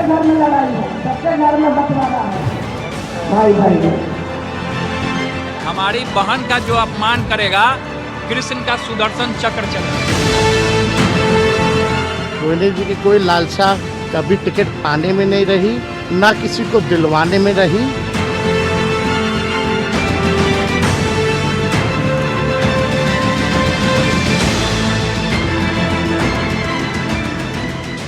घर में लड़ाई है, सबके घर में बंटवारा है। भाई भाई हमारी बहन का जो अपमान करेगा, कृष्ण का सुदर्शन चक्र चलेगा। कोयले जी की कोई लालसा कभी टिकट पाने में नहीं रही, ना किसी को दिलवाने में रही।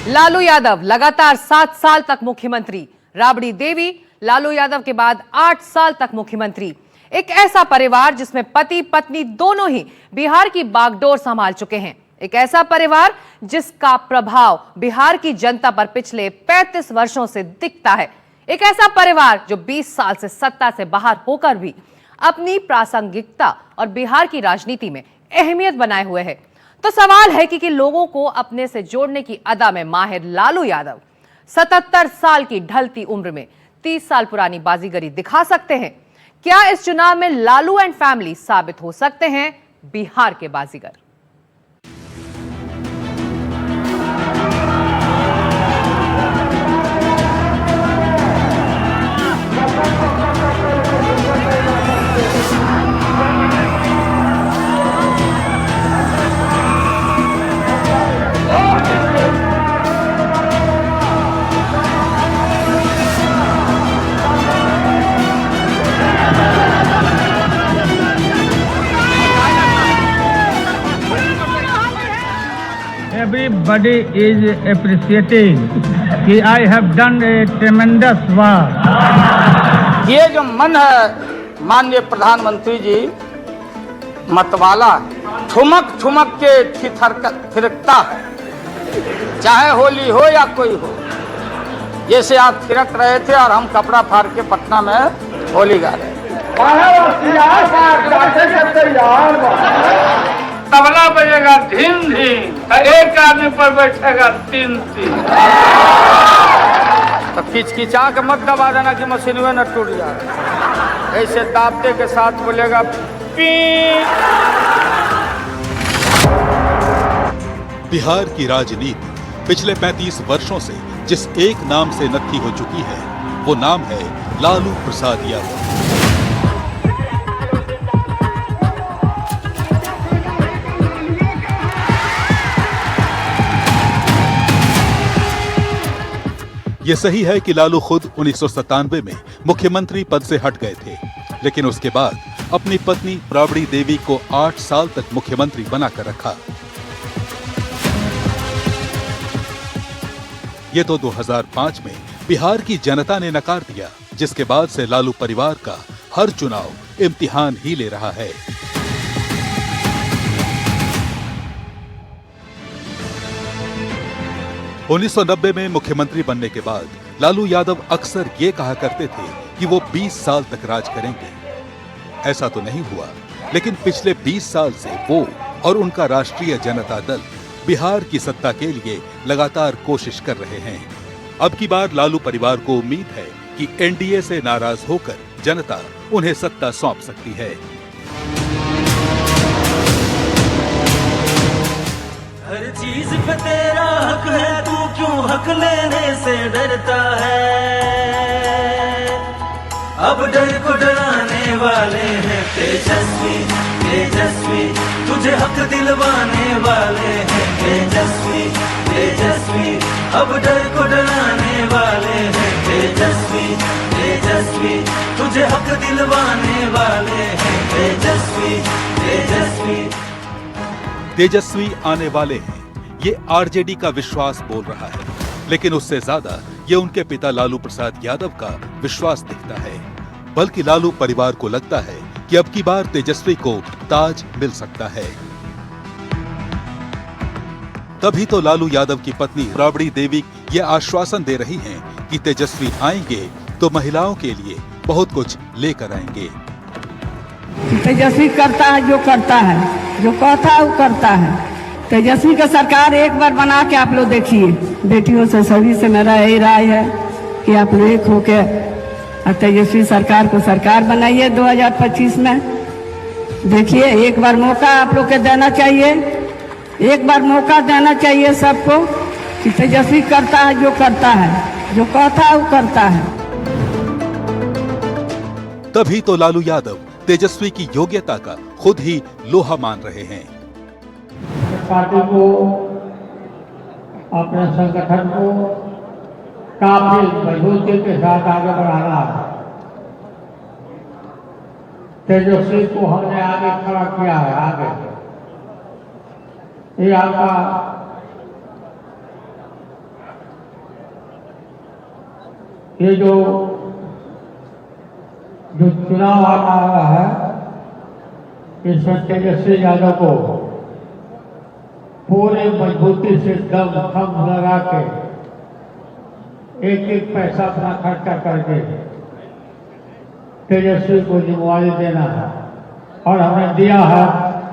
लालू यादव लगातार 7 साल तक मुख्यमंत्री, राबड़ी देवी लालू यादव के बाद 8 साल तक मुख्यमंत्री। एक ऐसा परिवार जिसमें पति पत्नी दोनों ही बिहार की बागडोर संभाल चुके हैं। एक ऐसा परिवार जिसका प्रभाव बिहार की जनता पर पिछले 35 वर्षों से दिखता है। एक ऐसा परिवार जो 20 साल से सत्ता से बाहर होकर भी अपनी प्रासंगिकता और बिहार की राजनीति में अहमियत बनाए हुए है। तो सवाल है कि लोगों को अपने से जोड़ने की अदा में माहिर लालू यादव 77 साल की ढलती उम्र में 30 साल पुरानी बाजीगरी दिखा सकते हैं। क्या इस चुनाव में लालू एंड फैमिली साबित हो सकते हैं बिहार के बाजीगर? Everybody is appreciating कि I have done a tremendous work। ये जो मन है माननीय प्रधानमंत्री जी मतवाला ठुमक ठुमक के थिरकता है, चाहे होली हो या कोई हो। जैसे आप थिरक रहे थे और हम कपड़ा फाड़ के पटना में होली गा रहे तबला बजेगा धीम धीम, एक आदमी पर बैठेगा 3-3। तो खिचखिचा के मत दबा देना कि मशीन में न टूट जाए। ऐसे दाबते के साथ बोलेगा पी। बिहार की राजनीति पिछले 35 वर्षों से जिस एक नाम से नत्थी हो चुकी है, वो नाम है लालू प्रसाद यादव। ये सही है कि लालू खुद 1997 में मुख्यमंत्री पद से हट गए थे, लेकिन उसके बाद अपनी पत्नी राबड़ी देवी को 8 साल तक मुख्यमंत्री बनाकर रखा। ये तो 2005 में बिहार की जनता ने नकार दिया, जिसके बाद से लालू परिवार का हर चुनाव इम्तिहान ही ले रहा है। उन्नीस 1990 में मुख्यमंत्री बनने के बाद लालू यादव अक्सर ये कहा करते थे कि वो 20 साल तक राज करेंगे। ऐसा तो नहीं हुआ, लेकिन पिछले 20 साल से वो और उनका राष्ट्रीय जनता दल बिहार की सत्ता के लिए लगातार कोशिश कर रहे हैं। अब की बार लालू परिवार को उम्मीद है कि एनडीए से नाराज होकर जनता उन्हें सत्ता सौंप सकती है। हर चीज पे तेरा हक है, तू क्यों हक लेने से डरता है। अब डर को डराने वाले हैं तेजस्वी तेजस्वी, तुझे हक दिलवाने वाले हैं तेजस्वी तेजस्वी। अब डर को डराने वाले हैं तेजस्वी तेजस्वी, तुझे हक दिलवाने वाले हैं तेजस्वी तेजस्वी। तेजस्वी आने वाले हैं, ये आरजेडी का विश्वास बोल रहा है, लेकिन उससे ज्यादा ये उनके पिता लालू प्रसाद यादव का विश्वास दिखता है। बल्कि लालू परिवार को लगता है कि अब की बार तेजस्वी को ताज मिल सकता है। तभी तो लालू यादव की पत्नी राबड़ी देवी ये आश्वासन दे रही हैं कि तेजस्वी आएंगे तो महिलाओं के लिए बहुत कुछ लेकर आएंगे। तेजस्वी करता है जो करता है, जो कहता है वो करता है। तेजस्वी का सरकार एक बार बना के आप लोग देखिए। बेटियों से सभी से मेरा यही राय है कि आप लोग एक होके और तेजस्वी सरकार को सरकार बनाइए 2025 में। देखिए एक बार मौका आप लोग के देना चाहिए, एक बार मौका देना चाहिए सबको कि तेजस्वी करता है जो करता है। जो कहता है वो करता है। तभी तो लालू यादव तेजस्वी की योग्यता का खुद ही लोहा मान रहे हैं। पार्टी को, अपने संगठन को काफी मजबूती के साथ आगे बढ़ाना है। तेजस्वी को हमने आगे खड़ा किया है। आगे ये आपका ये जो चुनाव आ रहा है, इसमें तेजस्वी यादव को पूरे मजबूती से दम थम लगा के एक एक पैसा अपना खर्चा करके तेजस्वी को जिम्मेवारी देना है, और हमने दिया है,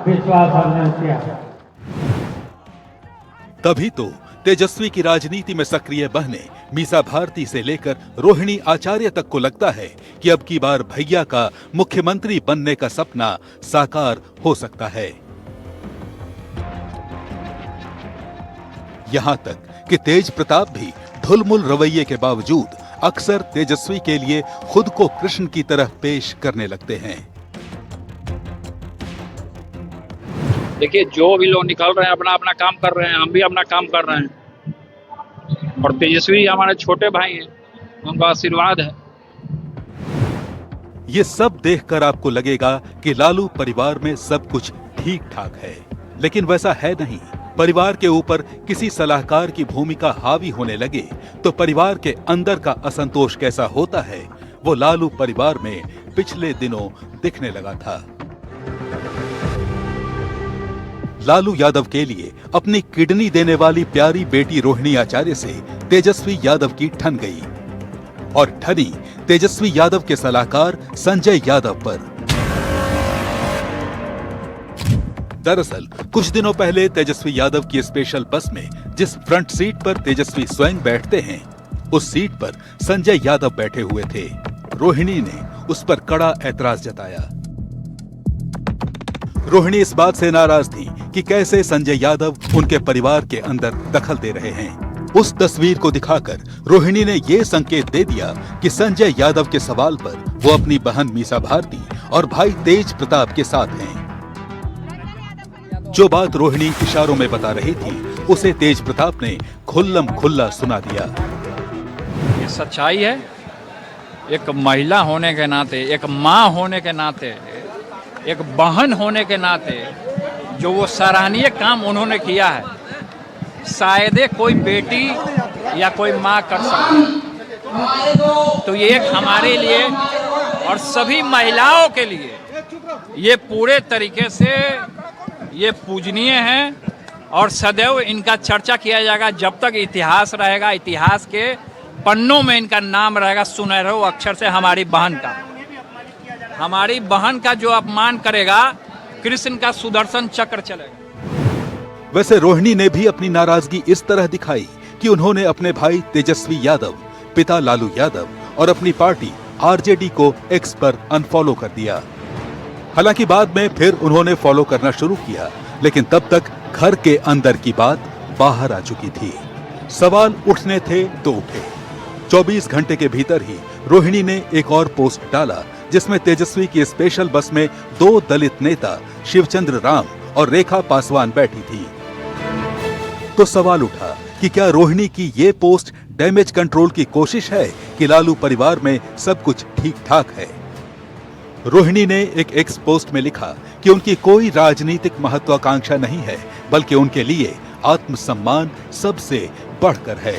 विश्वास हमने किया। तभी तो तेजस्वी की राजनीति में सक्रिय बहने मीसा भारती से लेकर रोहिणी आचार्य तक को लगता है कि अब की बार भैया का मुख्यमंत्री बनने का सपना साकार हो सकता है। यहां तक कि तेज प्रताप भी ढुलमुल रवैये के बावजूद अक्सर तेजस्वी के लिए खुद को कृष्ण की तरह पेश करने लगते हैं। देखिए, जो भी लोग निकल रहे हैं अपना अपना काम कर रहे हैं, हम भी अपना काम कर रहे हैं, और तेजस्वी हमारे छोटे भाई हैं, उनका आशीर्वाद है। ये सब देखकर आपको लगेगा कि लालू परिवार में सब कुछ ठीक ठाक है, लेकिन वैसा है नहीं। परिवार के ऊपर किसी सलाहकार की भूमिका हावी होने लगे तो परिवार के अंदर का असंतोष कैसा होता है, वो लालू परिवार में पिछले दिनों दिखने लगा था। लालू यादव के लिए अपनी किडनी देने वाली प्यारी बेटी रोहिणी आचार्य से तेजस्वी यादव की ठन गई, और ठनी तेजस्वी यादव के सलाहकार संजय यादव पर। दरअसल कुछ दिनों पहले तेजस्वी यादव की स्पेशल बस में जिस फ्रंट सीट पर तेजस्वी स्वयं बैठते हैं, उस सीट पर संजय यादव बैठे हुए थे। रोहिणी ने उस पर कड़ा ऐतराज जताया। रोहिणी इस बात से नाराज थी कि कैसे संजय यादव उनके परिवार के अंदर दखल दे रहे हैं। उस तस्वीर को दिखाकर रोहिणी ने ये संकेत दे दिया कि संजय यादव के सवाल पर वो अपनी बहन मीसा भारती और भाई तेज प्रताप के साथ हैं। जो बात रोहिणी इशारों में बता रही थी, उसे तेज प्रताप ने खुल्लम खुल्ला सुना दिया। ये सच्चाई है। एक महिला होने के नाते, एक माँ होने के नाते, एक बहन होने के नाते जो वो सराहनीय काम उन्होंने किया है, शायद कोई बेटी या कोई माँ कर सकती। तो ये एक हमारे लिए और सभी महिलाओं के लिए ये पूरे तरीके से ये पूजनीय है, और सदैव इनका चर्चा किया जाएगा जब तक इतिहास रहेगा। इतिहास के पन्नों में इनका नाम रहेगा सुनहरे अक्षर से। हमारी बहन का जो अपमान करेगा, कृष्ण का सुदर्शन चक्र चलेगा। वैसे रोहिणी ने भी अपनी नाराजगी इस तरह दिखाई कि उन्होंने अपने भाई तेजस्वी यादव, पिता लालू यादव और अपनी पार्टी आरजेडी को एक्स पर अनफॉलो कर दिया। हालांकि बाद में फिर उन्होंने फॉलो करना शुरू किया, लेकिन तब तक घर के अंदर की बात बाहर आ चुकी थी। सवाल उठने थे तो उठे। 24 घंटे के भीतर ही रोहिणी ने एक और पोस्ट डाला, जिसमें तेजस्वी की स्पेशल बस में 2 दलित नेता शिवचंद्र राम और रेखा पासवान बैठी थी। तो सवाल उठा कि क्या रोहिणी की ये पोस्ट डैमेज कंट्रोल की कोशिश है कि लालू परिवार में सब कुछ ठीक ठाक है। रोहिणी ने एक एक्स पोस्ट में लिखा कि उनकी कोई राजनीतिक महत्वाकांक्षा नहीं है, बल्कि उनके लिए आत्मसम्मान सबसे बढ़कर है।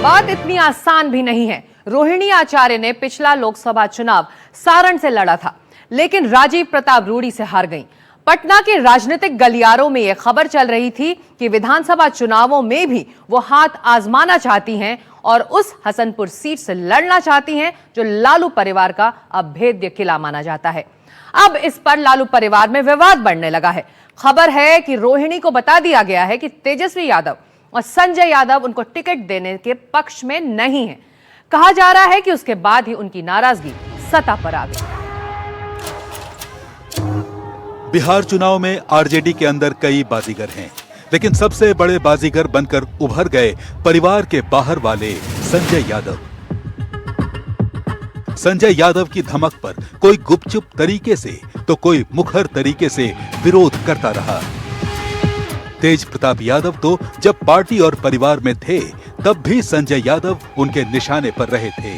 बात इतनी आसान भी नहीं है। रोहिणी आचार्य ने पिछला लोकसभा चुनाव सारण से लड़ा था, लेकिन राजीव प्रताप रूडी से हार गईं। पटना के राजनीतिक गलियारों में यह खबर चल रही थी कि विधानसभा चुनावों में भी वो हाथ आजमाना चाहती हैं और उस हसनपुर सीट से लड़ना चाहती हैं, जो लालू परिवार का अभेद्य किला माना जाता है। अब इस पर लालू परिवार में विवाद बढ़ने लगा है। खबर है कि रोहिणी को बता दिया गया है कि तेजस्वी यादव और संजय यादव उनको टिकट देने के पक्ष में नहीं है। कहा जा रहा है कि उसके बाद ही उनकी नाराजगी सतह पर आ गई। बिहार चुनाव में आरजेडी के अंदर कई बाजीगर हैं, लेकिन सबसे बड़े बाजीगर बनकर उभर गए परिवार के बाहर वाले संजय यादव। संजय यादव की धमक पर कोई गुपचुप तरीके से तो कोई मुखर तरीके से विरोध करता रहा। तेज प्रताप यादव तो जब पार्टी और परिवार में थे तब भी संजय यादव उनके निशाने पर रहे थे।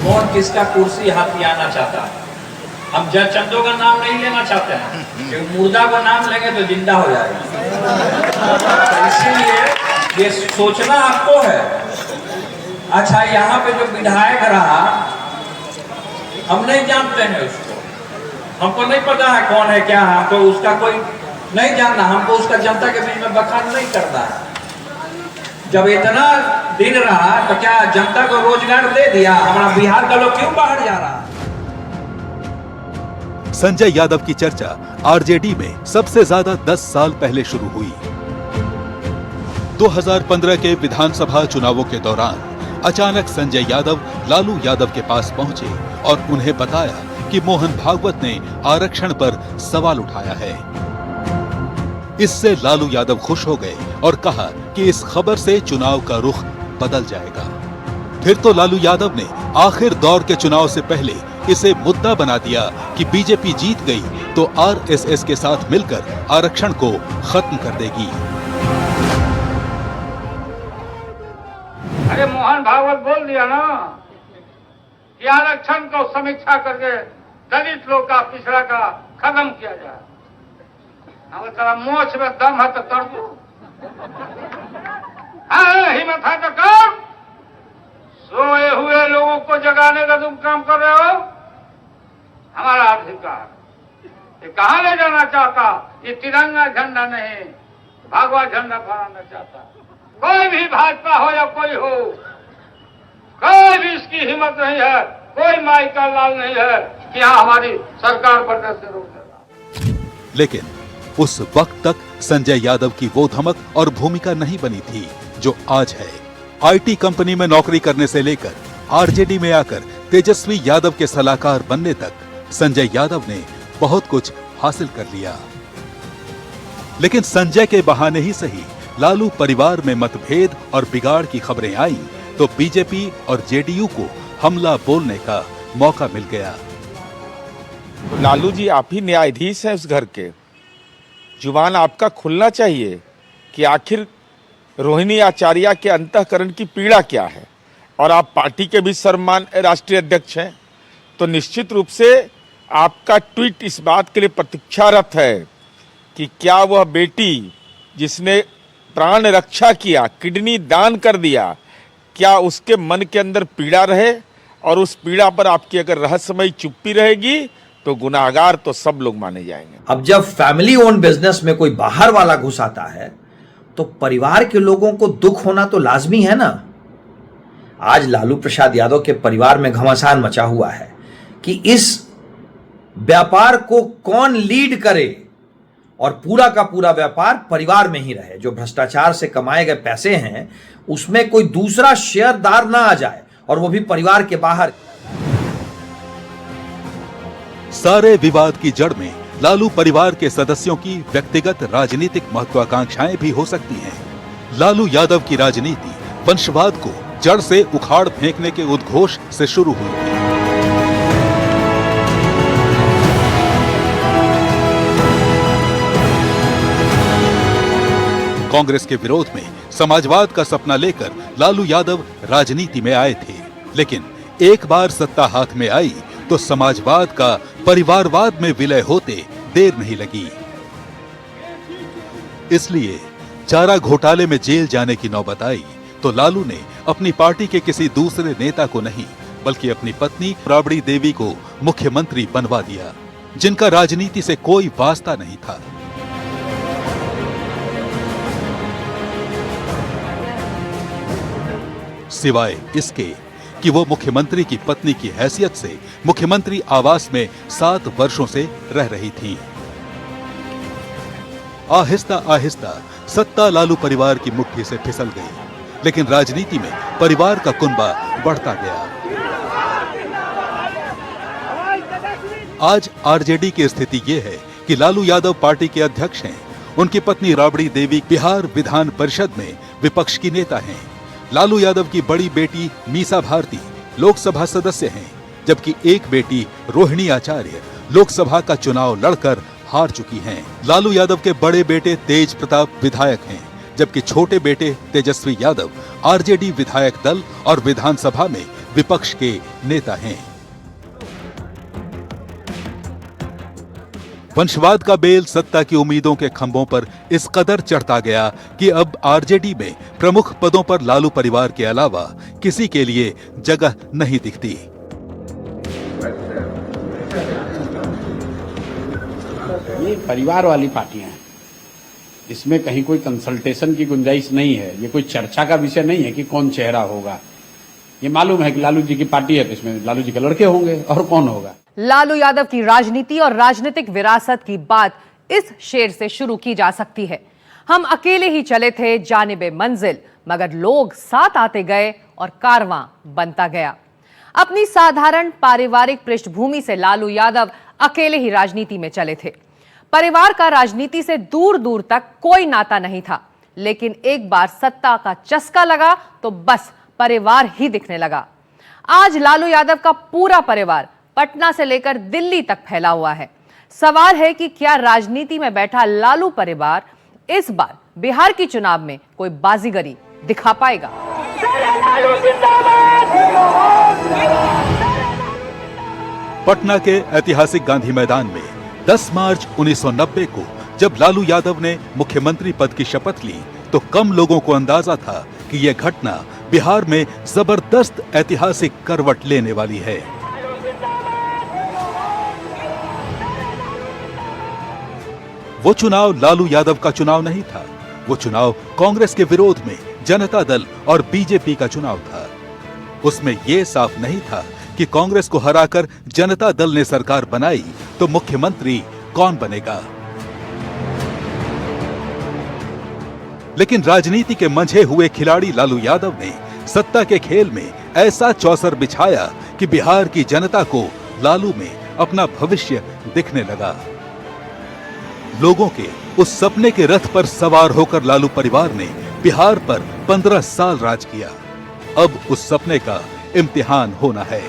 कौन किसका कुर्सी हाथ में आना चाहता है? हम जज चंदो का नाम नहीं लेना चाहते हैं, क्योंकि मुर्दा का नाम लेंगे तो जिंदा हो जाएगा। तो इसीलिए ये सोचना आपको है। अच्छा, यहाँ पे जो विधायक रहा, हम नहीं जानते हैं उसको, हमको नहीं पता है कौन है क्या है, हमको उसका कोई नहीं जानना, हमको उसका जनता के बीच में बखान नहीं करना है। जब इतना दिन रहा तो क्या जनता को रोजगार दे दिया? हमारा बिहार का लोग क्यों बाहर जा रहा है? संजय यादव की चर्चा आरजेडी में सबसे ज्यादा 10 साल पहले शुरू हुई। 2015 के विधानसभा चुनावों के दौरान अचानक संजय यादव लालू यादव के पास पहुंचे और उन्हें बताया कि मोहन भागवत ने आरक्षण पर सवाल उठाया है। इससे लालू यादव खुश हो गए और कहा कि इस खबर से चुनाव का रुख बदल जाएगा। फिर तो लालू यादव ने आखिर दौर के चुनाव से पहले इसे मुद्दा बना दिया कि बीजेपी जीत गई तो आरएसएस के साथ मिलकर आरक्षण को खत्म कर देगी। अरे मोहन भागवत बोल दिया ना कि आरक्षण को समीक्षा करके दलित लोग का, पिछड़ा का खत्म किया जाए। अब तेरा मोछ में दम है तो कर दो, हिम्मत है तो कर। सोए हुए लोगों को जगाने का तुम काम कर रहे हो। हमारा अधिकार ये कहाँ ले जाना चाहता? ये तिरंगा झंडा नहीं, भगवा झंडा फहराना चाहता। कोई भी भाजपा हो या कोई हो, कोई भी इसकी हिम्मत नहीं है, कोई माई का लाल नहीं है कि यहाँ हमारी सरकार बनने से रोक देगा। लेकिन उस वक्त तक संजय यादव की वो धमक और भूमिका नहीं बनी थी जो आज है। आईटी कंपनी में नौकरी करने से लेकर आरजेडी में आकर तेजस्वी यादव के सलाहकार बनने तक संजय यादव ने बहुत कुछ हासिल कर लिया। लेकिन संजय के बहाने ही सही लालू परिवार में मतभेद और बिगाड़ की खबरें आईं तो बीजेपी और जेडीयू को हमला बोलने का मौका मिल गया। लालू जी, आप ही न्यायाधीश हैं उस घर के, जुबान आपका खुलना चाहिए कि आखिर रोहिणी आचार्य के अंतःकरण की पीड़ा क्या है। और आप पार्टी के भी सम्मान्य राष्ट्रीय अध्यक्ष हैं, तो निश्चित रूप से आपका ट्वीट इस बात के लिए प्रतीक्षारत है कि क्या वह बेटी जिसने प्राण रक्षा किया, किडनी दान कर दिया, क्या उसके मन के अंदर पीड़ा रहे, और उस पीड़ा पर आपकी अगर रहस्यमयी चुप्पी रहेगी तो गुनाहगार तो सब लोग माने जाएंगे। अब जब फैमिली ओन बिजनेस में कोई बाहर वाला घुस आता है तो परिवार के लोगों को दुख होना तो लाजमी है ना। आज लालू प्रसाद यादव के परिवार में घमासान मचा हुआ है कि इस व्यापार को कौन लीड करे और पूरा का पूरा व्यापार परिवार में ही रहे। जो भ्रष्टाचार से कमाए गए पैसे हैं उसमें कोई दूसरा शेयरदार ना आ जाए, और वो भी परिवार के बाहर। सारे विवाद की जड़ में लालू परिवार के सदस्यों की व्यक्तिगत राजनीतिक महत्वाकांक्षाएं भी हो सकती हैं। लालू यादव की राजनीति वंशवाद को जड़ से उखाड़ फेंकने के उद्घोष से शुरू हुई थी। कांग्रेस के विरोध में समाजवाद का सपना लेकर लालू यादव राजनीति में आए थे, लेकिन एक बार सत्ता हाथ में आई तो समाजवाद का परिवारवाद में विलय होते देर नहीं लगी। इसलिए चारा घोटाले में जेल जाने की नौबत आई तो लालू ने अपनी पार्टी के किसी दूसरे नेता को नहीं बल्कि अपनी पत्नी राबड़ी देवी को मुख्यमंत्री बनवा दिया, जिनका राजनीति से कोई वास्ता नहीं था। सिवाय इसके कि वो मुख्यमंत्री की पत्नी की हैसियत से मुख्यमंत्री आवास में 7 वर्षों से रह रही थीं। आहिस्ता आहिस्ता सत्ता लालू परिवार की मुट्ठी से फिसल गई, लेकिन राजनीति में परिवार का कुनबा बढ़ता गया। आज आरजेडी की स्थिति ये है कि लालू यादव पार्टी के अध्यक्ष हैं उनकी पत्नी राबड़ी देवी बिहार विधान परिषद में विपक्ष की नेता हैं। लालू यादव की बड़ी बेटी मीसा भारती लोकसभा सदस्य हैं, जबकि एक बेटी रोहिणी आचार्य लोकसभा का चुनाव लड़कर हार चुकी हैं। लालू यादव के बड़े बेटे तेज प्रताप विधायक हैं, जबकि छोटे बेटे तेजस्वी यादव आरजेडी विधायक दल और विधानसभा में विपक्ष के नेता हैं। वंशवाद का बेल सत्ता की उम्मीदों के खंभों पर इस कदर चढ़ता गया कि अब आरजेडी में प्रमुख पदों पर लालू परिवार के अलावा किसी के लिए जगह नहीं दिखती। ये परिवार वाली पार्टियां हैं, इसमें कहीं कोई कंसल्टेशन की गुंजाइश नहीं है। ये कोई चर्चा का विषय नहीं है कि कौन चेहरा होगा। ये मालूम है कि लालू जी की पार्टी है तो इसमें लालू जी के लड़के होंगे, और कौन होगा। लालू यादव की राजनीति और राजनीतिक विरासत की बात इस शेर से शुरू की जा सकती है। हम अकेले ही चले थे जानिबे मंजिल, मगर लोग साथ आते गए और कारवां बनता गया। अपनी साधारण पारिवारिक पृष्ठभूमि से लालू यादव अकेले ही राजनीति में चले थे। परिवार का राजनीति से दूर दूर तक कोई नाता नहीं था, लेकिन एक बार सत्ता का चस्का लगा तो बस परिवार ही दिखने लगा। आज लालू यादव का पूरा परिवार पटना से लेकर दिल्ली तक फैला हुआ है। सवाल है कि क्या राजनीति में बैठा लालू परिवार इस बार बिहार की चुनाव में कोई बाजीगरी दिखा पाएगा? पटना के ऐतिहासिक गांधी मैदान में 10 मार्च 1990 को जब लालू यादव ने मुख्यमंत्री पद की शपथ ली तो कम लोगों को अंदाजा था कि यह घटना बिहार में जबरदस्त ऐतिहासिक करवट लेने वाली है। वो चुनाव लालू यादव का चुनाव नहीं था, वो चुनाव कांग्रेस के विरोध में जनता दल और बीजेपी का चुनाव था। उसमें यह साफ नहीं था कि कांग्रेस को हराकर जनता दल ने सरकार बनाई तो मुख्यमंत्री कौन बनेगा। लेकिन राजनीति के मंझे हुए खिलाड़ी लालू यादव ने सत्ता के खेल में ऐसा चौसर बिछाया कि बिहार की जनता को लालू में अपना भविष्य दिखने लगा। लोगों के उस सपने के रथ पर सवार होकर लालू परिवार ने बिहार पर 15 साल राज किया। अब उस सपने का इम्तिहान होना है।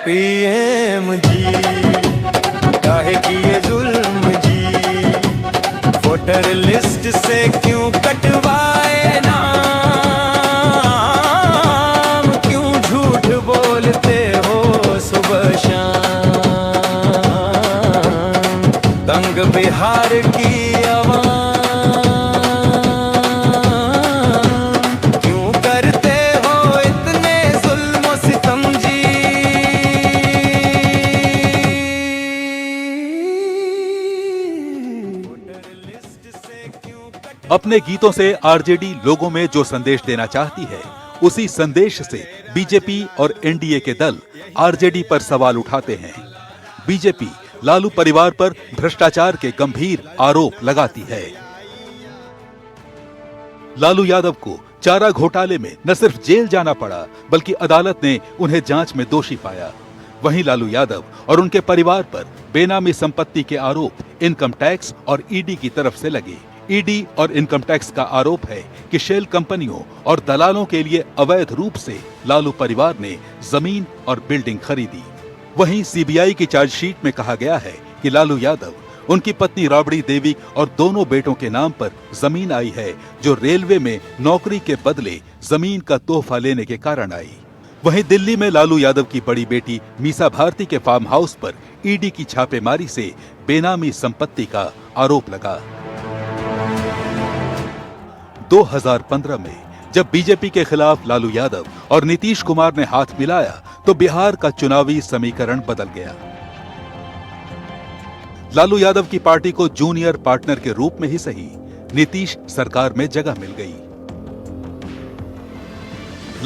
पीएम जी काहे किए जुल्म जी, वोटर लिस्ट से क्यों कटवाए नाम, क्यों झूठ बोलते हो सुबह शाम, तंग बिहार की आवाम क्यों करते हो इतने जुल्म सितम जी। अपने गीतों से आरजेडी लोगों में जो संदेश देना चाहती है, उसी संदेश से बीजेपी और एनडीए के दल आरजेडी पर सवाल उठाते हैं। बीजेपी लालू परिवार पर भ्रष्टाचार के गंभीर आरोप लगाती है। लालू यादव को चारा घोटाले में न सिर्फ जेल जाना पड़ा, बल्कि अदालत ने उन्हें जांच में दोषी पाया। वहीं लालू यादव और उनके परिवार पर बेनामी संपत्ति के आरोप इनकम टैक्स और ईडी की तरफ से लगे। ईडी और इनकम टैक्स का आरोप है कि शेल कंपनियों और दलालों के लिए अवैध रूप से लालू परिवार ने जमीन और बिल्डिंग खरीदी। वहीं सीबीआई की चार्जशीट में कहा गया है कि लालू यादव, उनकी पत्नी राबड़ी देवी और दोनों बेटों के नाम पर जमीन आई है, जो रेलवे में नौकरी के बदले जमीन का तोहफा लेने के कारण आई। वहीं दिल्ली में लालू यादव की बड़ी बेटी मीसा भारती के फार्म हाउस पर ईडी की छापेमारी से बेनामी संपत्ति का आरोप लगा। 2015 में जब बीजेपी के खिलाफ लालू यादव और नीतीश कुमार ने हाथ मिलाया तो बिहार का चुनावी समीकरण बदल गया। लालू यादव की पार्टी को जूनियर पार्टनर के रूप में ही सही, नीतीश सरकार में जगह मिल गई।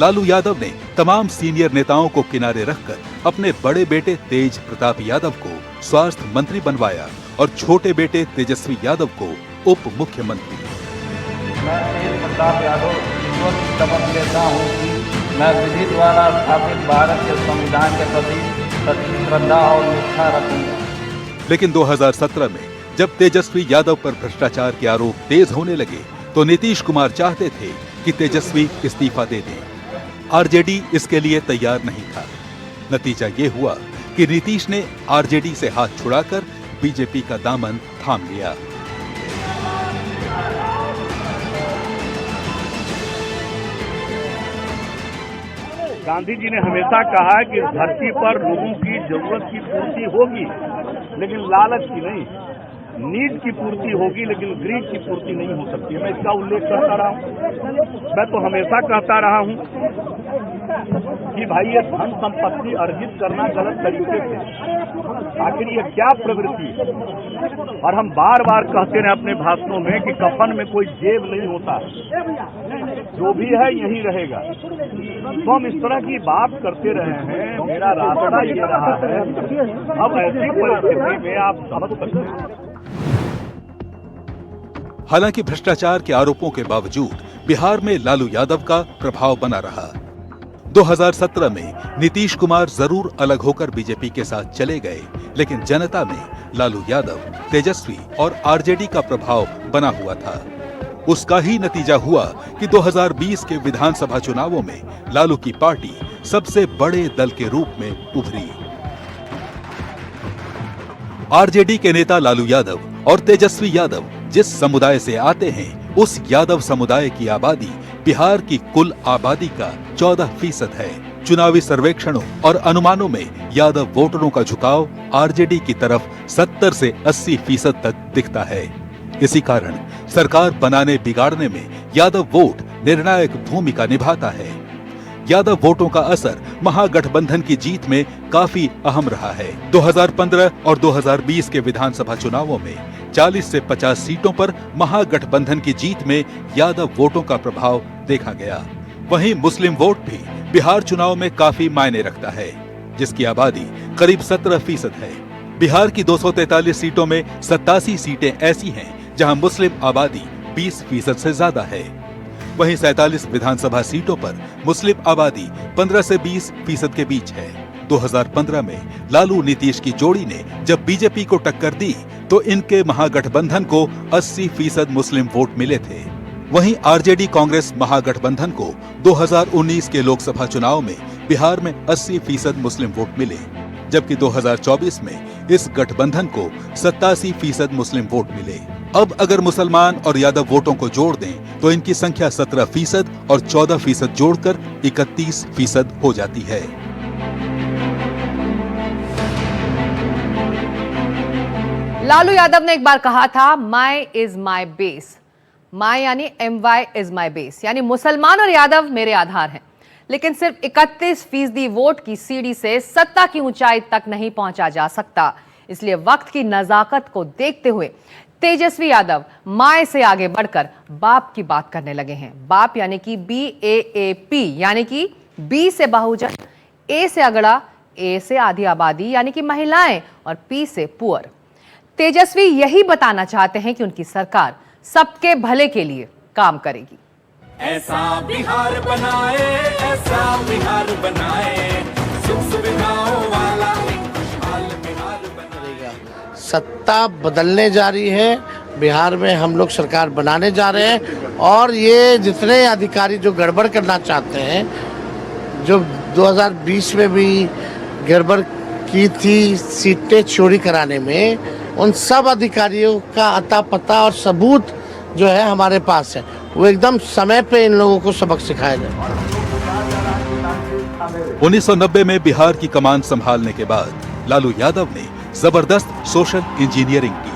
लालू यादव ने तमाम सीनियर नेताओं को किनारे रखकर अपने बड़े बेटे तेज प्रताप यादव को स्वास्थ्य मंत्री बनवाया और छोटे बेटे तेजस्वी यादव को उप मुख्यमंत्री। मैं तेज प्रताप यादव ईश्वर की शपथ लेता हूं कि मैं विधि द्वारा स्थापित भारत के संविधान के प्रति सच्ची श्रद्धा और निष्ठा रखूंगा। लेकिन 2017 में जब तेजस्वी यादव पर भ्रष्टाचार के आरोप तेज होने लगे तो नीतीश कुमार चाहते थे कि तेजस्वी इस्तीफा दे दें। आरजेडी इसके लिए तैयार नहीं था। नतीजा ये हुआ कि नीतीश ने आरजेडी से हाथ छुड़ाकर बीजेपी का दामन थाम लिया। गांधी जी ने हमेशा कहा कि इस धरती पर लोगों की जरूरत की पूर्ति होगी, लेकिन लालच की नहीं। नीड की पूर्ति होगी, लेकिन ग्रीड की पूर्ति नहीं हो सकती। मैं इसका उल्लेख करता रहा हूं। मैं तो हमेशा कहता रहा हूं कि भाई ये धन संपत्ति अर्जित करना गलत तरीके से, आखिर ये क्या प्रवृत्ति है। और हम बार बार कहते रहे अपने भाषणों में कि कफन में कोई जेब नहीं होता, जो भी है यही रहेगा। तो हम इस तरह की बात करते रहे हैं, मेरा रास्ता ये रहा है। अब ऐसी परिस्थिति में आप समझ सकते हैं। हालांकि भ्रष्टाचार के आरोपों के बावजूद बिहार में लालू यादव का प्रभाव बना रहा। 2017 में नीतीश कुमार जरूर अलग होकर बीजेपी के साथ चले गए, लेकिन जनता में लालू यादव, तेजस्वी और आरजेडी का प्रभाव बना हुआ था। उसका ही नतीजा हुआ कि 2020 के विधानसभा चुनावों में लालू की पार्टी सबसे बड़े दल के रूप में उभरी। आरजेडी के नेता लालू यादव और तेजस्वी यादव जिस समुदाय से आते हैं, उस यादव समुदाय की आबादी बिहार की कुल आबादी का 14% है। चुनावी सर्वेक्षणों और अनुमानों में यादव वोटरों का झुकाव आरजेडी की तरफ 70 से 80% तक दिखता है। इसी कारण सरकार बनाने बिगाड़ने में यादव वोट निर्णायक भूमिका निभाता है। यादव वोटों का असर महागठबंधन की जीत में काफी अहम रहा है। 2015 और 2020 के विधानसभा चुनावों में 40 से 50 सीटों पर महागठबंधन की जीत में यादव वोटों का प्रभाव देखा गया। वहीं मुस्लिम वोट भी बिहार चुनाव में काफी मायने रखता है, जिसकी आबादी करीब 17% है। बिहार की 243 सीटों में 87 सीटें ऐसी हैं जहां मुस्लिम आबादी 20% से ज्यादा है। वहीं 47 विधानसभा सीटों पर मुस्लिम आबादी 15 से 20% के बीच है। 2015 में लालू नीतीश की जोड़ी ने जब बीजेपी को टक्कर दी तो इनके महागठबंधन को 80% मुस्लिम वोट मिले थे। वहीं आरजेडी कांग्रेस महागठबंधन को 2019 के लोकसभा चुनाव में बिहार में 80% मुस्लिम वोट मिले, जबकि 2024 में इस गठबंधन को 87% मुस्लिम वोट मिले। अब अगर मुसलमान और यादव वोटों को जोड़ दें तो इनकी संख्या 17% और 14% जोड़कर 31% हो जाती है। लालू यादव ने एक बार कहा था, माई इज माई बेस। माई यानी MY इज माई बेस, यानी मुसलमान और यादव मेरे आधार हैं। लेकिन सिर्फ 31% वोट की सीढ़ी से सत्ता की ऊंचाई तक नहीं पहुंचा जा सकता। इसलिए वक्त की नजाकत को देखते हुए तेजस्वी यादव माए से आगे बढ़कर बाप की बात करने लगे हैं। बाप यानी कि BAAP, यानी कि B से बहुजन, A से अगड़ा, A से आधी आबादी यानी कि महिलाएं और P से पुअर। तेजस्वी यही बताना चाहते हैं कि उनकी सरकार सबके भले के लिए काम करेगी। ऐसा बिहार बनाए, ऐसा बिहार बनाए, सुख सुविधाओं वाला खुशहाल बिहार बनाए। सत्ता बदलने जा रही है, बिहार में हम लोग सरकार बनाने जा रहे हैं। और ये जितने अधिकारी जो गड़बड़ करना चाहते हैं, जो 2020 में भी गड़बड़ की थी सीटें चोरी कराने में, उन सब अधिकारियों का अता पता और सबूत जो है हमारे पास है। वो एकदम समय पे इन लोगों को सबक सिखाया जाए। 1990 में बिहार की कमान संभालने के बाद लालू यादव ने जबरदस्त सोशल इंजीनियरिंग की।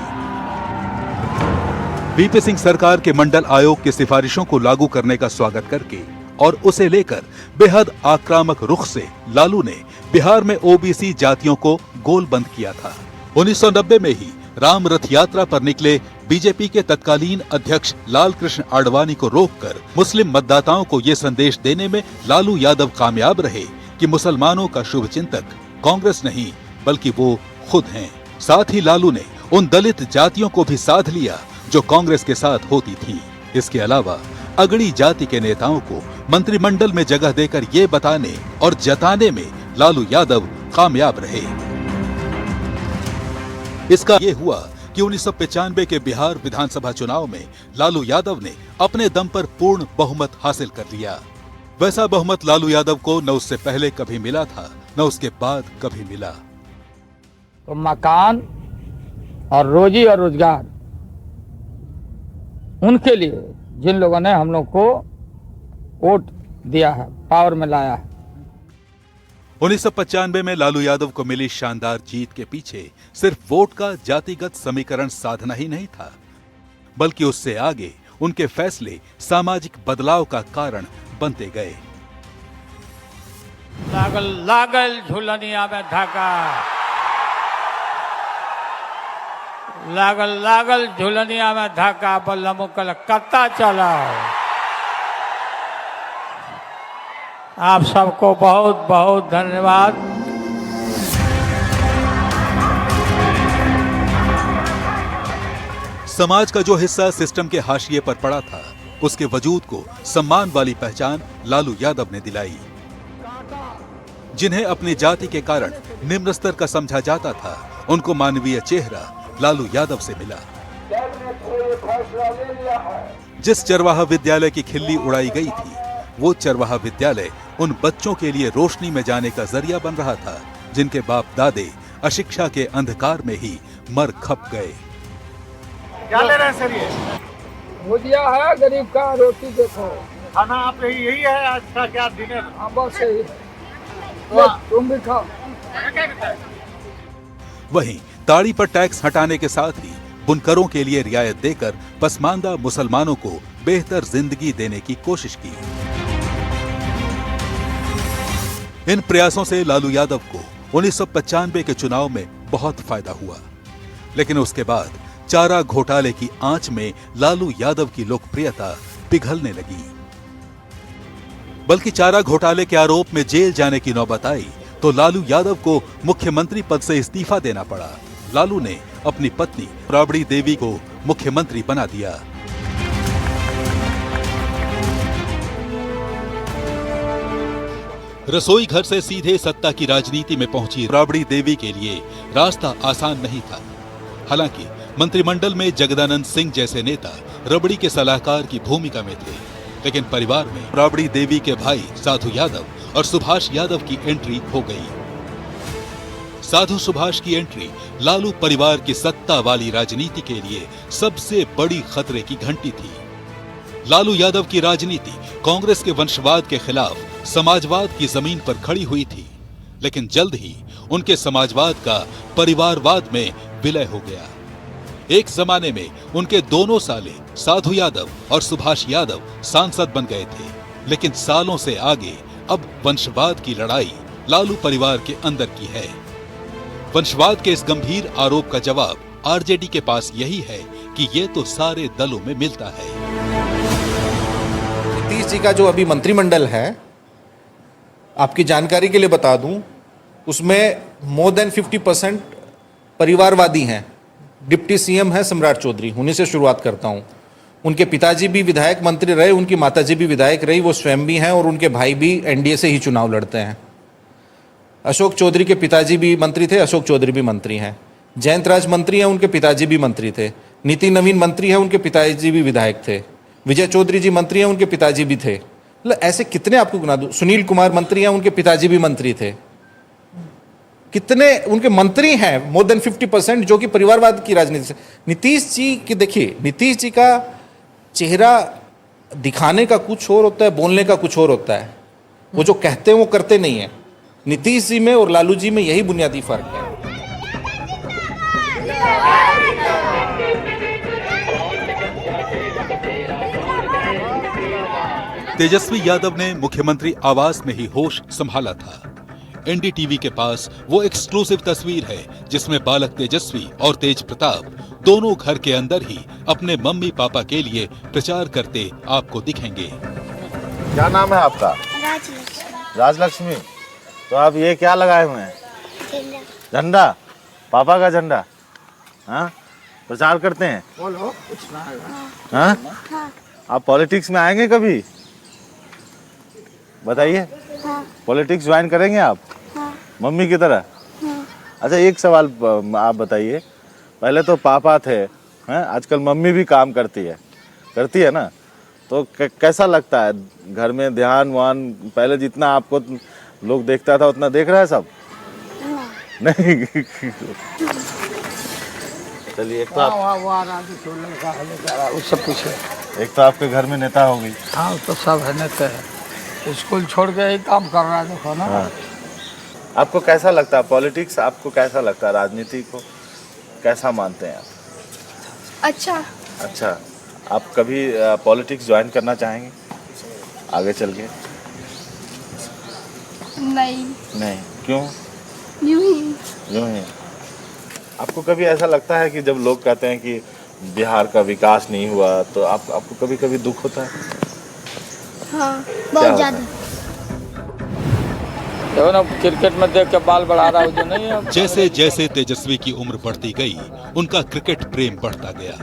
VP सिंह सरकार के मंडल आयोग की सिफारिशों को लागू करने का स्वागत करके और उसे लेकर बेहद आक्रामक रुख से लालू ने बिहार में OBC जातियों को गोलबंद किया था। 1990 में ही राम रथ यात्रा पर निकले बीजेपी के तत्कालीन अध्यक्ष लाल कृष्ण आडवाणी को रोककर मुस्लिम मतदाताओं को ये संदेश देने में लालू यादव कामयाब रहे कि मुसलमानों का शुभ चिंतक कांग्रेस नहीं बल्कि वो खुद हैं। साथ ही लालू ने उन दलित जातियों को भी साध लिया जो कांग्रेस के साथ होती थी। इसके अलावा अगड़ी जाति के नेताओं को मंत्रिमंडल में जगह देकर ये बताने और जताने में लालू यादव कामयाब रहे। इसका ये हुआ कि 1995 के बिहार विधानसभा चुनाव में लालू यादव ने अपने दम पर पूर्ण बहुमत हासिल कर लिया। वैसा बहुमत लालू यादव को न उससे पहले कभी मिला था, न उसके बाद कभी मिला। तो मकान और रोजी और रोजगार उनके लिए जिन लोगों ने हम लोग को वोट दिया है, पावर में लाया है। 1995 में लालू यादव को मिली शानदार जीत के पीछे सिर्फ वोट का जातिगत समीकरण साधना ही नहीं था, बल्कि उससे आगे उनके फैसले सामाजिक बदलाव का कारण बनते गए। लागल लागल झुलनिया में धागा, लागल लागल झुलनिया में धागा, बल्लम कलकत्ता चला। आप सबको बहुत बहुत धन्यवाद। समाज का जो हिस्सा सिस्टम के हाशिए पर पड़ा था, उसके वजूद को सम्मान वाली पहचान लालू यादव ने दिलाई। जिन्हें अपनी जाति के कारण निम्न स्तर का समझा जाता था, उनको मानवीय चेहरा लालू यादव से मिला। जिस चरवाहा विद्यालय की खिल्ली उड़ाई गई थी, वो चरवाहा विद्यालय उन बच्चों के लिए रोशनी में जाने का जरिया बन रहा था, जिनके बाप दादे अशिक्षा के अंधकार में ही मर खप गए। क्या ले रहे हैं सर? ये भुजिया है, गरीब का रोटी देखो। खाना आप यही है आज का क्या डिनर? बस यही, तुम भी खाओ। वहीं ताड़ी पर टैक्स हटाने के साथ ही बुनकरों के लिए रियायत देकर पसमानदा मुसलमानों को बेहतर जिंदगी देने की कोशिश की। इन प्रयासों से लालू यादव को 1995 के चुनाव में बहुत फायदा हुआ, लेकिन उसके बाद चारा घोटाले की आंच में लालू यादव की लोकप्रियता पिघलने लगी। बल्कि चारा घोटाले के आरोप में जेल जाने की नौबत आई तो लालू यादव को मुख्यमंत्री पद से इस्तीफा देना पड़ा। लालू ने अपनी पत्नी राबड़ी देवी को मुख्यमंत्री बना दिया। रसोई घर से सीधे सत्ता की राजनीति में पहुंची राबड़ी देवी के लिए रास्ता आसान नहीं था। हालांकि मंत्रिमंडल में जगदानंद सिंह जैसे नेता रबड़ी के सलाहकार की भूमिका में थे, लेकिन परिवार में राबड़ी देवी के भाई साधु यादव और सुभाष यादव की एंट्री हो गई। साधु सुभाष की एंट्री लालू परिवार की सत्ता वाली राजनीति के लिए सबसे बड़ी खतरे की घंटी थी। लालू यादव की राजनीति कांग्रेस के वंशवाद के खिलाफ समाजवाद की जमीन पर खड़ी हुई थी, लेकिन जल्द ही उनके समाजवाद का परिवारवाद में विलय हो गया। एक जमाने में उनके दोनों साले साधु यादव और सुभाष यादव सांसद बन गए थे, लेकिन सालों से आगे अब वंशवाद की लड़ाई लालू परिवार के अंदर की है। वंशवाद के इस गंभीर आरोप का जवाब आरजेडी के पास यही है कि ये तो सारे दलों में मिलता है। नीतीश जी का जो अभी मंत्रिमंडल है, आपकी जानकारी के लिए बता दूं, उसमें मोर देन 50% परिवारवादी हैं। डिप्टी सीएम है सम्राट चौधरी, उन्हीं से शुरुआत करता हूं। उनके पिताजी भी विधायक मंत्री रहे, उनकी माताजी भी विधायक रही, वो स्वयं भी हैं और उनके भाई भी एनडीए से ही चुनाव लड़ते हैं। अशोक चौधरी के पिताजी भी मंत्री थे, अशोक चौधरी भी मंत्री हैं। जयंत राज मंत्री हैं, उनके पिताजी भी मंत्री थे। नीति नवीन मंत्री हैं, उनके पिताजी भी विधायक थे। विजय चौधरी जी मंत्री हैं, उनके पिताजी भी थे। मतलब ऐसे कितने आपको गिना दूं। सुनील कुमार मंत्री हैं, उनके पिताजी भी मंत्री थे। कितने उनके मंत्री हैं, मोर देन 50%, जो कि परिवारवाद की राजनीति से। नीतीश जी की देखिए, नीतीश जी का चेहरा दिखाने का कुछ और होता है, बोलने का कुछ और होता है। वो जो कहते हैं वो करते नहीं है। नीतीश जी में और लालू जी में यही बुनियादी फर्क है। तेजस्वी यादव ने मुख्यमंत्री आवास में ही होश संभाला था। एनडीटीवी के पास वो एक्सक्लूसिव तस्वीर है जिसमें बालक तेजस्वी और तेज प्रताप दोनों घर के अंदर ही अपने मम्मी पापा के लिए प्रचार करते आपको दिखेंगे। क्या नाम है आपका? राजलक्ष्मी। तो आप ये क्या लगाए हुए हैं? झंडा। पापा का झंडा। हाँ, प्रचार करते हैं। हाँ, आप पॉलिटिक्स में आएंगे कभी? बताइए। हाँ। पॉलिटिक्स ज्वाइन करेंगे आप? हाँ। मम्मी की तरह? हाँ। अच्छा, एक सवाल आप बताइए, पहले तो पापा थे, हैं, आजकल मम्मी भी काम करती है ना, तो कैसा लगता है घर में? ध्यान वान पहले जितना आपको लोग देखता था उतना देख रहा है सब? नहीं। चलिए, एक तो उससे पूछे। एक तो आपके घर में नेता होगी। हाँ तो सब है नेता है, स्कूल छोड़ के ही काम कर रहा है, देखो ना। हाँ। आपको कैसा लगता है पॉलिटिक्स? आपको कैसा लगता है राजनीति को? कैसा मानते हैं आप? अच्छा, आप कभी पॉलिटिक्स ज्वाइन करना चाहेंगे आगे चल के? नहीं, क्यों? यूं ही। आपको कभी ऐसा लगता है कि जब लोग कहते हैं कि बिहार का विकास नहीं हुआ, तो आपको कभी कभी दुख होता है? हाँ, बहुत ज्यादा। देखो ना, क्रिकेट में देख के बाल बढ़ा रहा है, नहीं है। जैसे जैसे तेजस्वी की उम्र बढ़ती गई, उनका क्रिकेट प्रेम बढ़ता गया।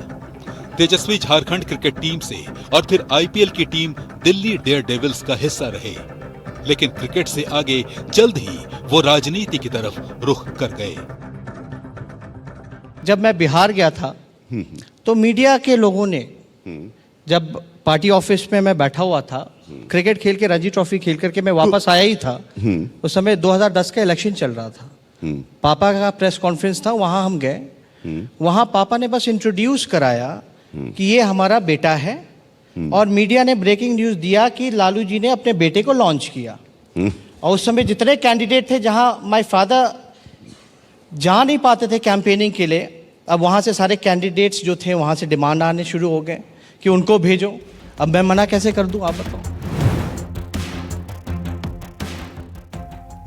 तेजस्वी झारखंड क्रिकेट टीम से और फिर आईपीएल की टीम दिल्ली डेयरडेविल्स का हिस्सा रहे, लेकिन क्रिकेट से आगे जल्द ही वो राजनीति की तरफ रुख कर गए। जब मैं बिहार गया था तो मीडिया के लोगों ने, जब पार्टी ऑफिस में मैं बैठा हुआ था, क्रिकेट खेल के रणजी ट्रॉफी खेल करके मैं वापस आया ही था, उस समय 2010 का इलेक्शन चल रहा था। पापा का प्रेस कॉन्फ्रेंस था, वहां हम गए। वहां पापा ने बस इंट्रोड्यूस कराया कि ये हमारा बेटा है, और मीडिया ने ब्रेकिंग न्यूज दिया कि लालू जी ने अपने बेटे को लॉन्च किया। और उस समय जितने कैंडिडेट थे, जहां माय फादर जा नहीं पाते थे कैंपेनिंग के लिए, अब वहां से सारे कैंडिडेट्स जो थे वहां से डिमांड आने शुरू हो गए कि उनको भेजो। अब मैं मना कैसे कर दूं, आप बताओ।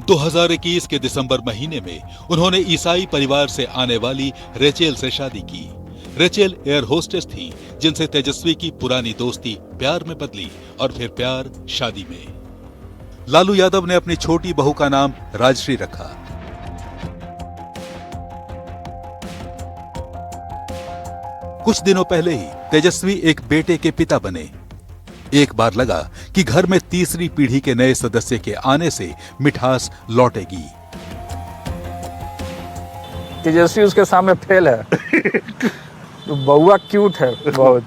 2021 के दिसंबर महीने में उन्होंने ईसाई परिवार से आने वाली रेचेल से शादी की। रेचेल एयर होस्टेस थी, जिनसे तेजस्वी की पुरानी दोस्ती प्यार में बदली और फिर प्यार शादी में। लालू यादव ने अपनी छोटी बहू का नाम राजश्री रखा। कुछ दिनों पहले ही तेजस्वी एक बेटे के पिता बने। एक बार लगा कि घर में तीसरी पीढ़ी के नए सदस्य के आने से मिठास लौटेगी। तेजस्वी उसके सामने फेल है। तो बउआ क्यूट है बहुत।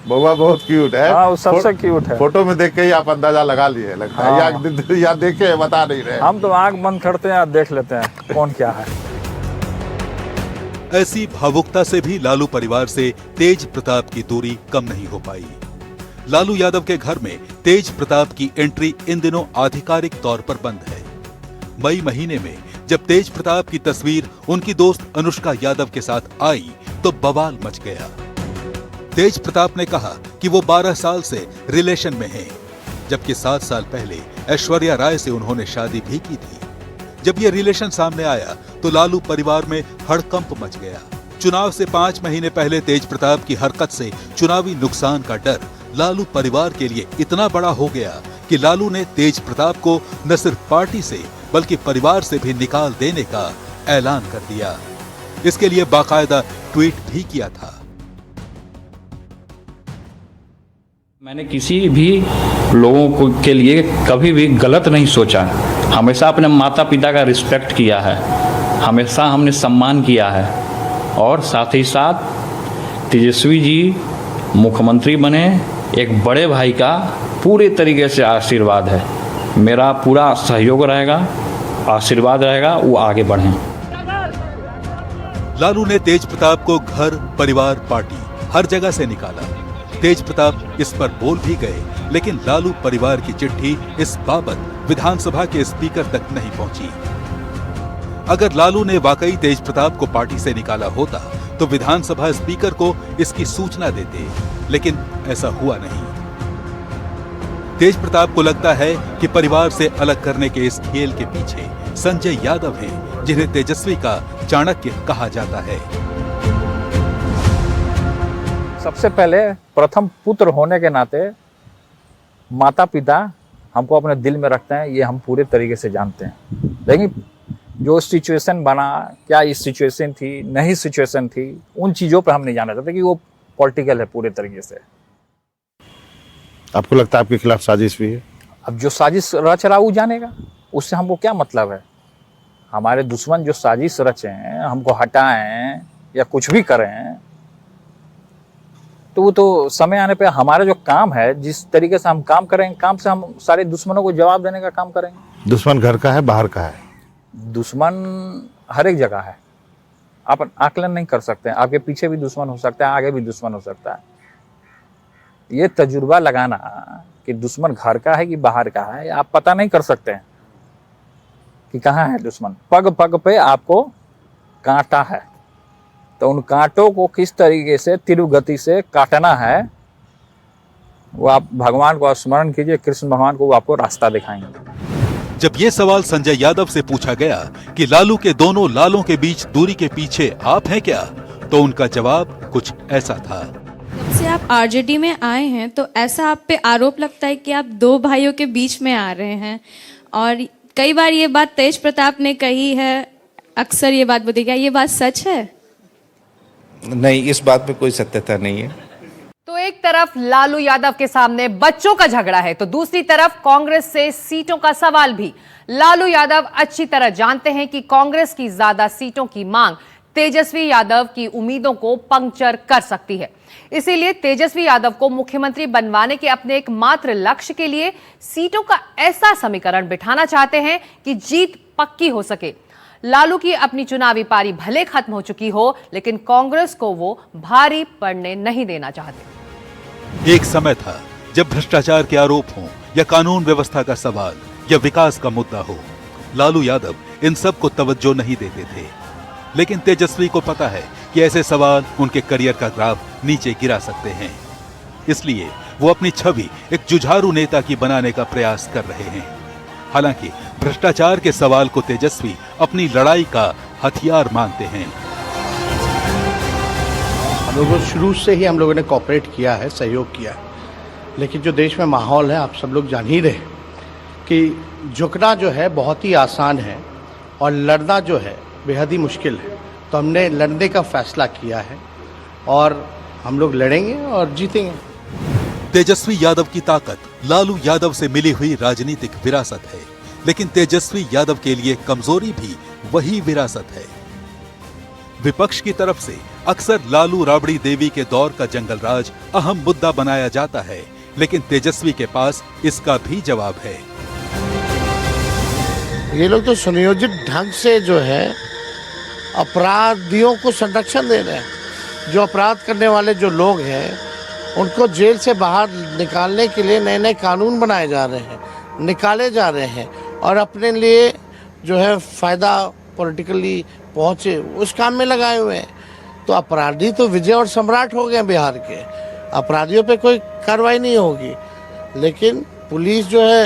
बउआ बहुत क्यूट है। हाँ, वो सबसे क्यूट है। फोटो में देख के ही आप अंदाजा लगा लिए लगता है। हाँ। या देख के बता नहीं रहे। हम तो आंख बंद करते हैं और देख लेते हैं कौन क्या है। ऐसी भावुकता से भी लालू परिवार से तेज प्रताप की दूरी कम नहीं हो पाई। लालू यादव के घर में तेज प्रताप की एंट्री इन दिनों आधिकारिक तौर पर बंद है। मई महीने में जब तेज प्रताप की तस्वीर उनकी दोस्त अनुष्का यादव के साथ आई तो बवाल मच गया। तेज प्रताप ने कहा कि वो 12 साल से रिलेशन में हैं, जबकि 7 साल पहले ऐश्वर्या राय से उन्होंने शादी भी की थी। जब ये रिलेशन सामने आया तो लालू परिवार में हड़कंप मच गया। चुनाव से 5 महीने पहले तेज प्रताप की हरकत से चुनावी नुकसान का डर लालू परिवार के लिए इतना बड़ा हो गया कि लालू ने तेज प्रताप को न सिर्फ पार्टी से बल्कि परिवार से भी निकाल देने का ऐलान कर दिया। इसके लिए बाकायदा ट्वीट भी किया था। मैंने किसी भी लोगों को के लिए कभी भी गलत नहीं सोचा। हमेशा अपने माता पिता का रिस्पेक्ट किया है, हमेशा हमने सम्मान किया है, और साथ ही साथ तेजस्वी जी मुख्यमंत्री बने, एक बड़े भाई का पूरे तरीके से आशीर्वाद है। मेरा पूरा सहयोग रहेगा, आशीर्वाद रहेगा, वो आगे बढ़ें। लालू ने तेज प्रताप को घर, परिवार, पार्टी हर जगह से निकाला। तेज प्रताप इस पर बोल भी गए, लेकिन लालू परिवार की चिट्ठी इस बाबत विधानसभा के स्पीकर तक नहीं पहुंची। अगर लालू ने वाकई तेज प्रताप को पार्टी से निकाला होता तो विधानसभा स्पीकर को इसकी सूचना देते, लेकिन ऐसा हुआ नहीं। तेज प्रताप को लगता है कि परिवार से अलग करने के इस खेल के पीछे संजय यादव हैं, जिन्हें तेजस्वी का चाणक्य कहा जाता है। सबसे पहले प्रथम पुत्र होने के नाते माता पिता हमको अपने दिल में रखते हैं, ये हम पूरे तरीके से जानते हैं। लेकिन जो सिचुएशन बना, क्या इस सिचुएशन थी, नहीं सिचुएशन थी, उन चीज़ों पर हम नहीं जानना चाहते कि वो पॉलिटिकल है पूरे तरीके से। आपको लगता है आपके खिलाफ साजिश भी है? अब जो साजिश रच रहा वो जानेगा, उससे हमको क्या मतलब है। हमारे दुश्मन जो साजिश रचे हैं, हमको हटाएं या कुछ भी करें, तो वो तो समय आने पे हमारा जो काम है, जिस तरीके से हम काम करेंगे, काम से हम सारे दुश्मनों को जवाब देने का काम करेंगे। दुश्मन घर का है, बाहर का है? दुश्मन हर एक जगह है, आप आकलन नहीं कर सकते हैं। आपके पीछे भी दुश्मन हो सकता है, आगे भी दुश्मन हो सकता है। ये तजुर्बा लगाना कि दुश्मन घर का है कि बाहर का है, आप पता नहीं कर सकते हैं कि कहाँ है दुश्मन। पग पग पे आपको कांटा है, तो उन कांटों को किस तरीके से तीव्र गति से काटना है, वो आप भगवान को स्मरण कीजिए, कृष्ण भगवान को, वो आपको रास्ता दिखाएंगे। जब ये सवाल संजय यादव से पूछा गया कि लालू के दोनों लालों के बीच दूरी के पीछे आप हैं क्या, तो उनका जवाब कुछ ऐसा था। जब से आप आरजेडी में आए हैं तो ऐसा आप पे आरोप लगता है कि आप दो भाइयों के बीच में आ रहे हैं, और कई बार ये बात तेज प्रताप ने कही है, अक्सर ये बात बोलते, क्या ये बात सच है? नहीं, इस बात में कोई सत्यता नहीं है। तो एक तरफ लालू यादव के सामने बच्चों का झगड़ा है, तो दूसरी तरफ कांग्रेस से सीटों का सवाल भी। लालू यादव अच्छी तरह जानते हैं कि कांग्रेस की ज्यादा सीटों की मांग तेजस्वी यादव की उम्मीदों को पंक्चर कर सकती है। इसीलिए तेजस्वी यादव को मुख्यमंत्री बनवाने के अपने एकमात्र लक्ष्य के लिए सीटों का ऐसा समीकरण बिठाना चाहते हैं कि जीत पक्की हो सके। लालू की अपनी चुनावी पारी भले खत्म हो चुकी हो, लेकिन कांग्रेस को वो भारी पड़ने नहीं देना चाहते। एक समय था जब भ्रष्टाचार के आरोप हों या कानून व्यवस्था का सवाल या विकास का मुद्दा हो, लालू यादव इन सब को तवज्जो नहीं देते थे। लेकिन तेजस्वी को पता है कि ऐसे सवाल उनके करियर का ग्राफ नीचे गिरा सकते हैं, इसलिए वो अपनी छवि एक जुझारू नेता की बनाने का प्रयास कर रहे हैं। हालांकि भ्रष्टाचार के सवाल को तेजस्वी अपनी लड़ाई का हथियार मानते हैं। हम लोगों शुरू से ही हम लोगों ने कोऑपरेट किया है, सहयोग किया है, लेकिन जो देश में माहौल है आप सब लोग जान ही रहे कि झुकना जो है बहुत ही आसान है और लड़ना जो है बेहद ही मुश्किल है। तो हमने लड़ने का फैसला किया है और हम लोग लड़ेंगे और जीतेंगे। तेजस्वी यादव की ताकत लालू यादव से मिली हुई राजनीतिक विरासत है, लेकिन तेजस्वी यादव के लिए कमजोरी भी वही विरासत है। विपक्ष की तरफ से अक्सर लालू राबड़ी देवी के दौर का जंगल राज अहम मुद्दा बनाया जाता है, लेकिन तेजस्वी के पास इसका भी जवाब है। ये लोग तो सुनियोजित ढंग से जो है अपराधियों को संरक्षण दे रहे हैं। जो अपराध करने वाले जो लोग हैं उनको जेल से बाहर निकालने के लिए नए नए कानून बनाए जा रहे हैं, निकाले जा रहे हैं, और अपने लिए जो है फ़ायदा पॉलिटिकली पहुँचे उस काम में लगाए हुए हैं। तो अपराधी तो विजय और सम्राट हो गए बिहार के, अपराधियों पे कोई कार्रवाई नहीं होगी। लेकिन पुलिस जो है,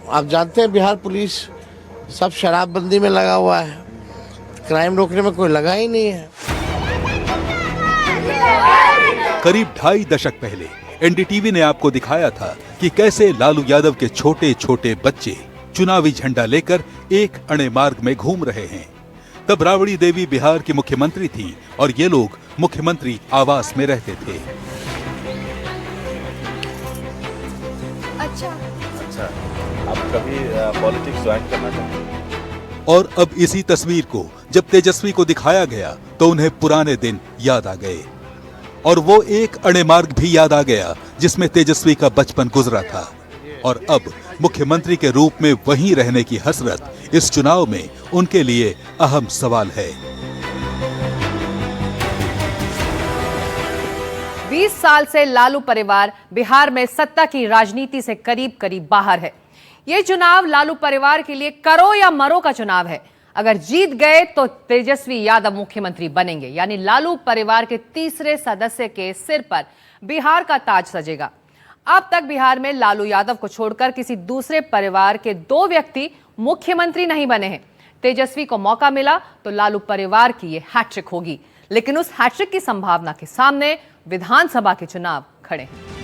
आप जानते हैं बिहार पुलिस सब शराबबंदी में लगा हुआ है, क्राइम रोकने में कोई लगा ही नहीं है। करीब 2.5 दशक पहले एनडीटीवी ने आपको दिखाया था कि कैसे लालू यादव के छोटे छोटे बच्चे चुनावी झंडा लेकर एक अणे मार्ग में घूम रहे हैं। तब राबड़ी देवी बिहार की मुख्यमंत्री थी और ये लोग मुख्यमंत्री आवास में रहते थे। अच्छा, आप कभी पॉलिटिक्स ज्वाइन करना चाहते हैं? और अब इसी तस्वीर को जब तेजस्वी को दिखाया गया तो उन्हें पुराने दिन याद आ गए, और वो एक अणे मार्ग भी याद आ गया जिसमें तेजस्वी का बचपन गुजरा था। और अब मुख्यमंत्री के रूप में वहीं रहने की हसरत इस चुनाव में उनके लिए अहम सवाल है। 20 साल से लालू परिवार बिहार में सत्ता की राजनीति से करीब करीब बाहर है। ये चुनाव लालू परिवार के लिए करो या मरो का चुनाव है। अगर जीत गए तो तेजस्वी यादव मुख्यमंत्री बनेंगे, यानी लालू परिवार के तीसरे सदस्य के सिर पर बिहार का ताज सजेगा। अब तक बिहार में लालू यादव को छोड़कर किसी दूसरे परिवार के 2 व्यक्ति मुख्यमंत्री नहीं बने हैं। तेजस्वी को मौका मिला तो लालू परिवार की ये हैट्रिक होगी, लेकिन उस हैट्रिक की संभावना के सामने विधानसभा के चुनाव खड़े हैं।